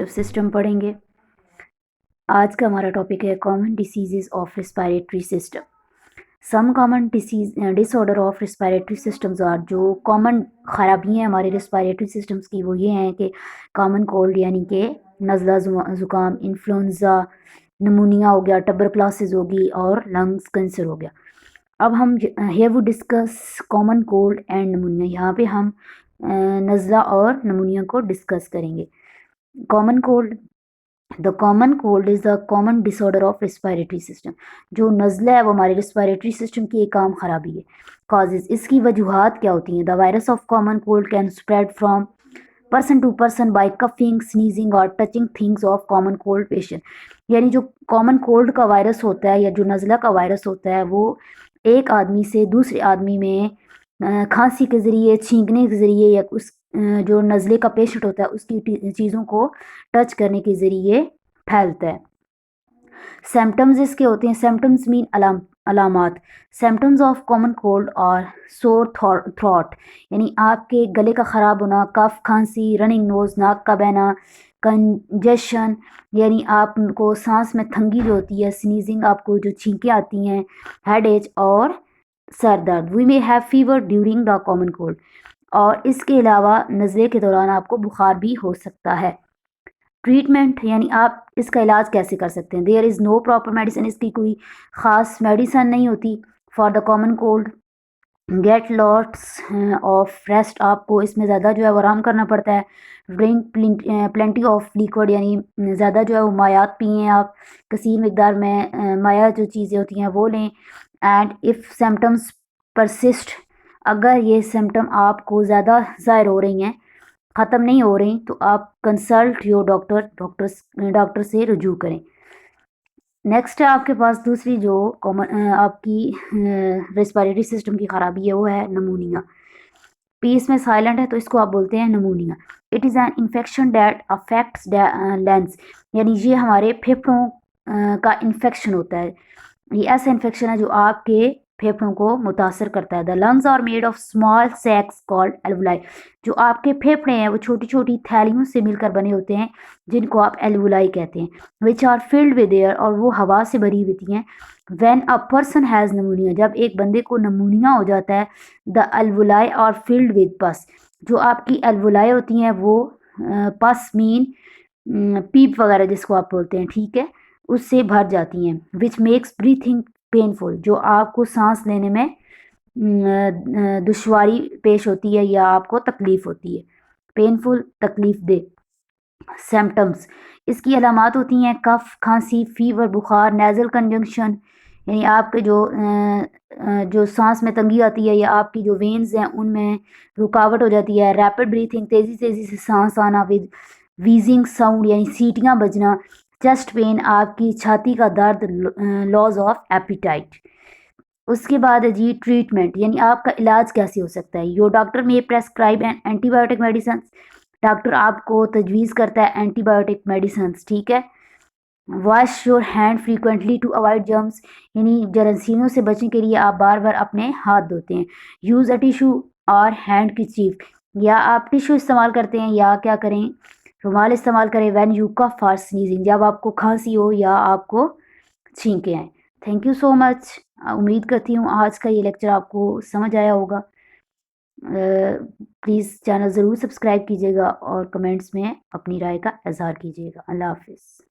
System पढ़ेंगे। आज का हमारा टॉपिक है common diseases of respiratory system. Some common disorder of respiratory systems are, जो कॉमन खराबियाँ हैं हमारे रेस्पिरेटरी सिस्टम्स की वो ये हैं कि कॉमन कोल्ड यानी कि नज़ला ज़ुकाम, इन्फ्लुएंज़ा, नमूनिया हो गया, ट्यूबरकुलोसिस होगी और लंग्स कैंसर हो गया। अब हम हियर वो डिस्कस कॉमन कोल्ड एंड नमूनिया। यहाँ पे हम नज़ला और नमूनिया को डिस्कस करेंगे। Common cold, the common cold is the common disorder of respiratory system. जो नज़ला है वो हमारे रेस्पिरेटरी सिस्टम की एक आम खराबी है। कॉजेज़, इसकी वजूहात क्या होती हैं? The virus of common cold can spread from person to person by coughing, sneezing और touching things of common cold patient. यानी जो कॉमन कोल्ड का वायरस होता है या जो नज़ला का वायरस होता है वो एक आदमी से दूसरे आदमी में खांसी के ज़रिए, छींकने के ज़रिए या उस जो नज़ले का पेशेंट होता है उसकी चीज़ों को टच करने के ज़रिए फैलता है। सिम्टम्स इसके होते हैं, सिम्टम्स मीन अलामात। सिम्टम्स ऑफ कॉमन कोल्ड और सोर थ्रॉट, यानी आपके गले का ख़राब होना, कफ, खांसी, रनिंग नोज, नाक का बहना, कंजेशन यानी आपको सांस में तंगी जो होती है, स्नीजिंग आपको जो छींकें आती हैं, हेड एच और सर दर्द। We may have fever during the common cold, और इसके अलावा नज़ले के दौरान आपको बुखार भी हो सकता है। ट्रीटमेंट यानी आप इसका इलाज कैसे कर सकते हैं? There is no proper medicine, इसकी कोई ख़ास मेडिसन नहीं होती। For the common cold get lots of rest, आपको इसमें ज़्यादा जो है वो आराम करना पड़ता है। ड्रिंक प्लेंटी ऑफ लिक्विड, यानी ज़्यादा जो है वो मायात पिएँ आप, कसीर मकदार में माया जो चीज़ें होती हैं वो लें। एंड इफ़ सिम्टम्स परसिस्ट, अगर ये सिम्टम आपको ज़्यादा ज़ाहिर हो रही हैं, ख़त्म नहीं हो रही, तो आप कंसल्ट योर डॉक्टर से रुजू करें। नेक्स्ट है आपके पास दूसरी जो कॉमन आपकी रेस्पिरेटरी सिस्टम की ख़राबी है वो है नमूनिया। पी इसमें साइलेंट है तो इसको आप बोलते हैं नमूनिया। It is an infection that affects lungs, यानी ये हमारे फेफड़ों का इन्फेक्शन होता है। ये ऐसा इन्फेक्शन है जो आपके फेफड़ों को मुतासर करता है। The lungs are made of small sacs called alveoli, जो आपके फेफड़े हैं वो छोटी छोटी थैलियों से मिलकर बने होते हैं जिनको आप एल्वुलाई कहते हैं। Which are filled with air, और वो हवा से भरी होती हैं। When a person has pneumonia, जब एक बंदे को नमूनिया हो जाता है, the alveoli are filled with pus, जो आपकी एल्वुलाई होती हैं वो पस मीन पीप वगैरह जिसको आप बोलते हैं, ठीक है, उससे भर जाती हैं। विच मेक्स ब्रीथिंग पेनफुल, जो आपको सांस लेने में दुश्वारी पेश होती है या आपको तकलीफ़ होती है। पेनफुल, तकलीफ़ दे। सिम्टम्स, इसकी अलामात होती हैं कफ, खांसी, फीवर, बुखार, नेज़ल कंजंक्शन, यानी आपके जो सांस में तंगी आती है या आपकी जो वेन्स हैं उनमें रुकावट हो जाती है। रैपिड ब्रीथिंग, तेज़ी तेज़ी से सांस आना, विद वीजिंग साउंड यानी सीटियाँ बजना। चेस्ट पेन, आपकी छाती का दर्द। Loss of appetite. उसके बाद है जी ट्रीटमेंट, यानी आपका इलाज कैसे हो सकता है? Your doctor may prescribe an antibiotic medicine, doctor आपको तजवीज़ करता है एंटीबायोटिक मेडिसिन, ठीक है। Wash your hand frequently to avoid germs, यानी जरासीमों से बचने के लिए आप बार बार अपने हाथ धोते हैं। यूज़ अ टिशू और हैंड की, या आप टिशू इस्तेमाल करते हैं या क्या करें, रुमाल इस्तेमाल करें। व्हेन यू कफ और स्नीजिंग, जब आपको खांसी हो या आपको छींकें आएँ। Thank you so much. उम्मीद करती हूँ आज का ये लेक्चर आपको समझ आया होगा। प्लीज़ चैनल ज़रूर सब्सक्राइब कीजिएगा और कमेंट्स में अपनी राय का इज़हार कीजिएगा। अल्लाह हाफ़िज़।